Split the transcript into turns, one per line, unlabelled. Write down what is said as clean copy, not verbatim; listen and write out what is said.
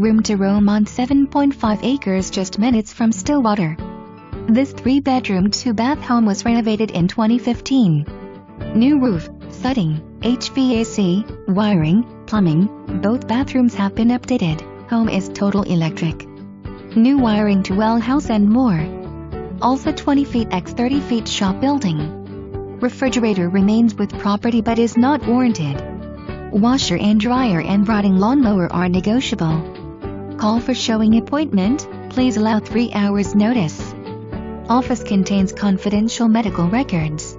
Room to roam on 7.5 acres just minutes from Stillwater. This 3-bedroom 2-bath home was renovated in 2015. New roof, siding, HVAC, wiring, plumbing, both bathrooms have been updated. Home is total electric. New wiring to well house and more. Also 20 feet x 30 feet shop building. Refrigerator remains with property but is not warranted. Washer and dryer and riding lawnmower are negotiable. Call for showing appointment, please allow 3 hours notice. Office contains confidential medical records.